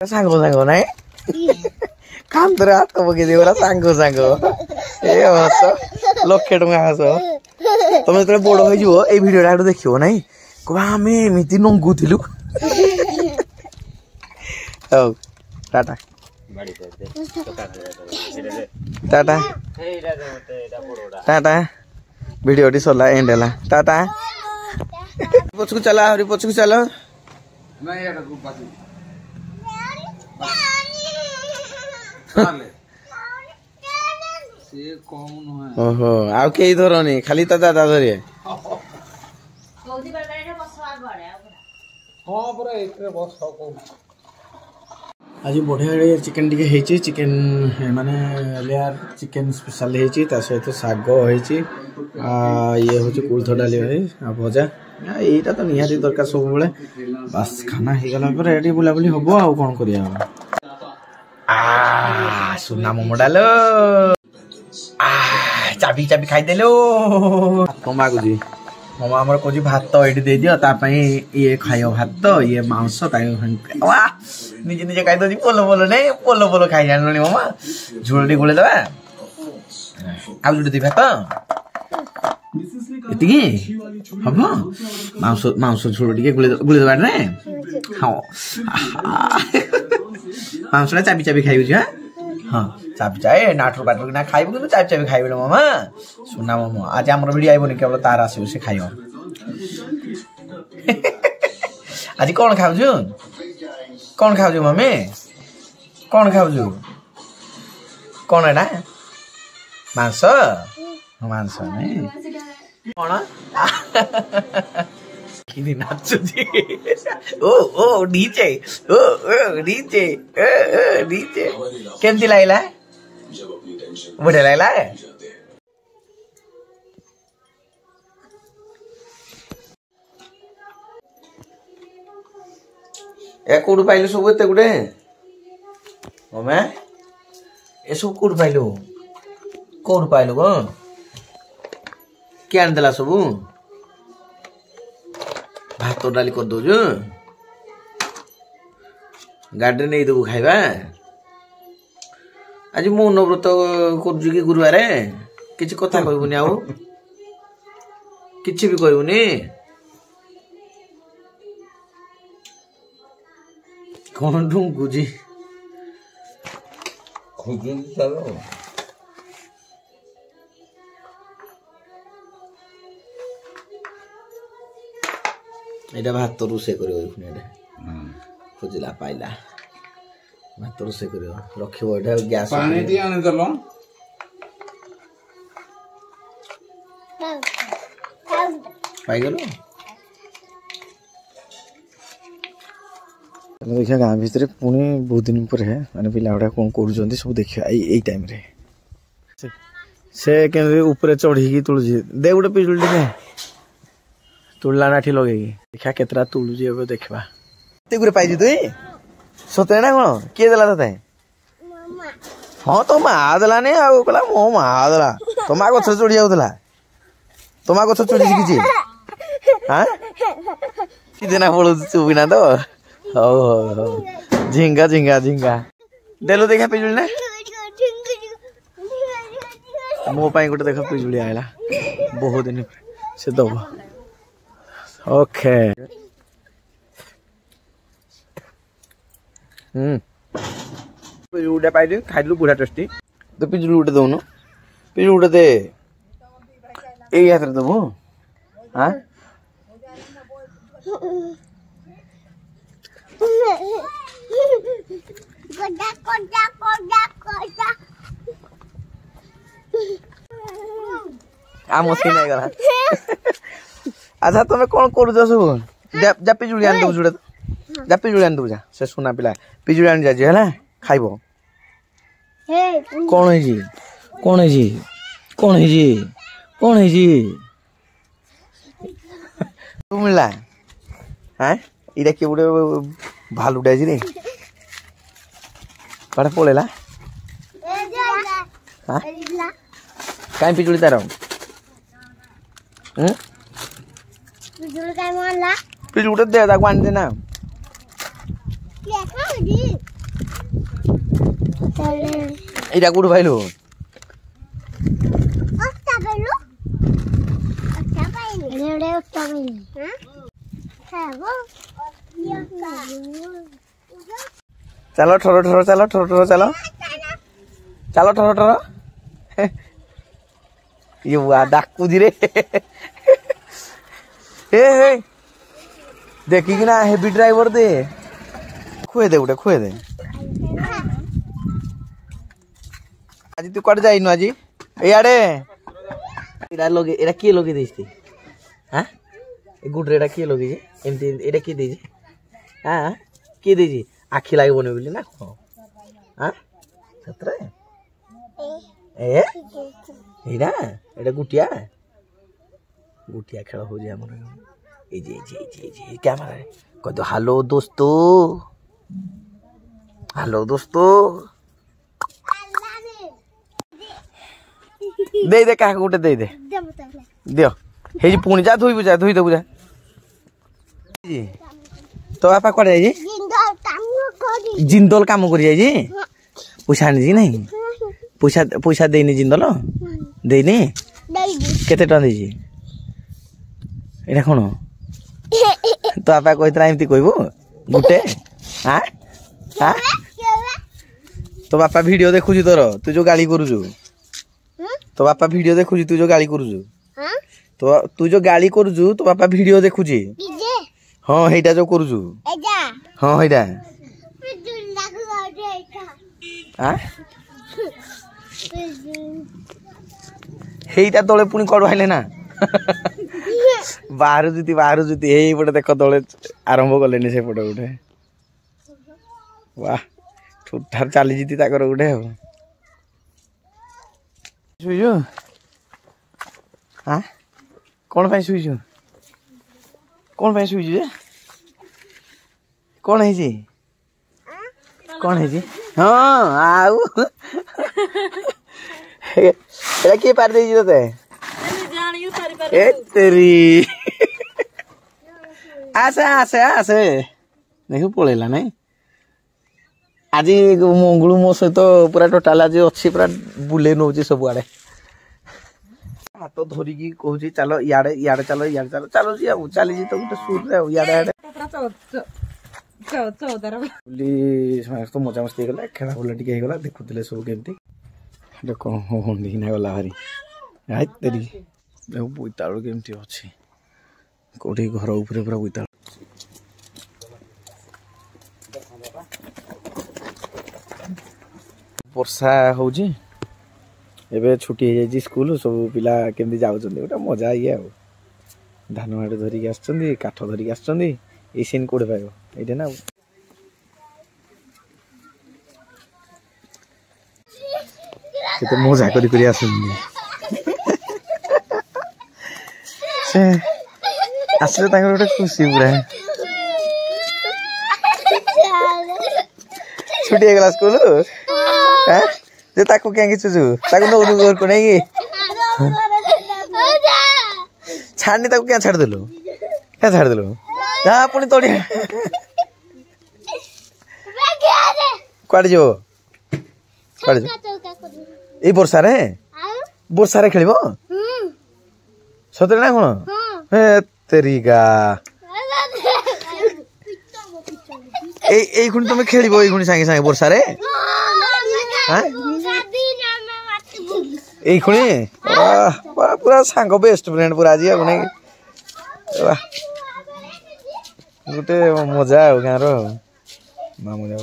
सांग सांग नाई कांतरे हाथ पकई दे सांग सांग ए हस लक्षे टका हस तुम जो बड़ हो भिडियो देखो ना कह आम एमती नंगुलु हौ टाटा टाटा टाटा वीडियो सरला एंड है टाटा पछकु चला हरी पछकु चलो ओहो आउ के धरनी खाली तो दादा धरिए आज बढ़िया चिकेन टिके हेची चिकेन माने लेयर चिकेन स्पेशल हेची ता सहित साग हेची ये होची कुल्थ डाली भजा एटा तो निहाती दरकार सब बेले बस खाना हे गला पर एटी बुला बुली हबो आ कोन करिया सुना मोमो डालो चाबी चाबी खाई देलो ममा को जी ममा हमर कोजी भात तो एडी दे दियो ता पई ये खायो भात तो ये मांस ताई वाह निजे निजे खाई दो जी बोलो बोलो नहीं बोलो बोलो खाई जानलो ममा झोलडी गुले दबा आउ जुडी भात एतिकी हबो मांस मांस झोलडी के गुले गुले दबा रे हां मांसला चाबी चाबी खाइबु जी हां चाबी चाहे नाटरू बाटरू ना खाइबु कि चाबी चाबी खाइबु मामा सुना मामा आज हमर वीडियो आइबो नि केवल तार आसे से खाइयो आज कोन खाउजु मम्मी कोन खाउजु कोन एडा मांस मांस नै कोन किनी नाचु जी ओ डीजे ओ डीजे डीजे केमती लागला बढ़िया लागला ए कोड पाइलु सब एते गुडे मम्मी ए सब कोड पाइलु गो के आन देला सब भात डाली कर दो गाड़ी नहीं देबू खाइबा आज मु नव्रत करजु कि गुरुवार किछि कथा कहबुनी आउ किछि भी कहबुनी कौन ढूंढू जी खोजु चलो एटा भात रोसे करियो पुनी एटा खोजिला पाइला भात रोसे करियो रखिबो एटा गैस पानी दी आने दलो पाइ गेलो देखिए गाँव भितर पुणी बहुत दिन पर है माने पिला गुड़ा कौन कर सब देखिए यही टाइम रे से ऊपर चढ़ी तुलुची दे गोटे पिजुल तुलला नाठी लगे देखा केतरा तुलुची अब देखा गुरे पाई तुई सतरे ना कौन किए देला तते हाँ तो माँ देला नहीं आउ कहला मो माँ देला तो माँ गछ चढ़ी जाऊला तो माँ गछ चढ़ी कि हाँ कि ना पड़ो चुबिना तो हो झिंगा झिंगा झिंगा देलो देखा पिजुली ना मो पाई गोटे देख पिजुली आइला बहुत दिन से दब ओके पिजुली पाई खाइलु बुढ़ा टेस्टी तो पिजुली गोटे दौनु पिजुली गोटे दे यही हाथ में दबु हाँ अच्छा तुम कौन कर सब जा पिजुली आन दबु जा पिजुली आन दबु जा से सुना पिला पिजुली आन जा खाइब कौन है जी कौन है जी कौन है जी कौन है जी तू मिला हाँ इटा किए गोटे भालुटा जी रे कड़े पड़ेला कहीं पिजुली तार पिजुली दे आन देना ଏଇଟା କୋଉଠୁ ପାଇଲୁ? चलो ठोरो ठोरो चलो ठोरो ठोरो चलो चलो ठोरो ठोरो ये हुआ डाकू धीरे हे देखी कि ना हेवी ड्राइवर दे खुए दे गोटे खुए दे आज तू कट जाइनु आज इे लगे एटा किए लगे देछि हाँ गुड्रे एटा किए लगे एमती एटा किए देछि हाँ किए देछि आखि लागे बने बोली ना हाँ सतरे एटा एटा गुटिया गुटिया खेल हो जे हमर ए जे कैमरा कह दो हेलो दोस्तों दे दे का गोटे दे दे दियो हे जी पुणी जा धोई बुझा धोई दे बुझा तो बापा कौन जाए जिंदल काम कर जाए पैसा आनी नहीं पैसा देनी जिंदल देनी केते टका देजी एटा कौन तो बापा कही एमती कहबू गुटे हाँ हाँ तो बापा वीडियो देखुची तोर तू जो गाड़ी करूचु तो बापा वीडियो देखुची तू जो गाड़ी करूचु तो तू जो गाड़ी करूचु तो बापा वीडियो देखुची हाँ हेटा जो करूचु हाँ हेटा हाँ हेटा तले पुणी कड़ आइले ना बाहर जुती हे पटे देख तले आरंभ कले से पटे गोटे वाह ठुठार चली जीती ताकर गोटे शुईजु हाँ कौन पाई शुईजु कौन पाई शुईजु जे कौन है जी कौन है जी हाँ आउ एटा किए पार देजी तते ए तेरी आसे आसे आसे देखो पळेला नहीं आज मंगलू मो सहित पूरा टोटाल आज अच्छी पूरा बुले नौ सब आड़े हाथ धरिकी कहूँ चलो इे इे चलो इे चलो चलो जी चली तो गोटे सुर इे तो मजा मस्ती गला खेला खोला टे होगा देखुले सब केमती कौन देखना गला भारी आई तेरी बोईतालु केमती अच्छी कौटी घर उपरे पूरा बोईतालु वर्षा होजी एबे छुट्टी हो जाए स्कूल सब पिला केमती जाउछन्ती गोटे मजा ये धान हाट धरिकी आछन्ती काठ धरिकी आछन्ती ए सीन कोडे पाइबो एटे ना केते मजा करी आछन्ती से आसले ताकर गोटे खुशी पूरा छुट्टी हो गला स्कूल हाँ जे ताको क्या खींचु ताको नौ घर को नहीं छाड़नी ताको क्या छाड़ देलु जा पुणी तोड़ी कुआडे जो ए वर्षा रे खेलिबो सतरे ना कोन ए तेरीगा ए खुणी तुम खेलिबो ए खुणी संगे संगे वर्षा रे हां ए खुणी पूरा सांग बेस्ट फ्रेंड पूरा आज नहीं गोटे मजा गाँव रो मजा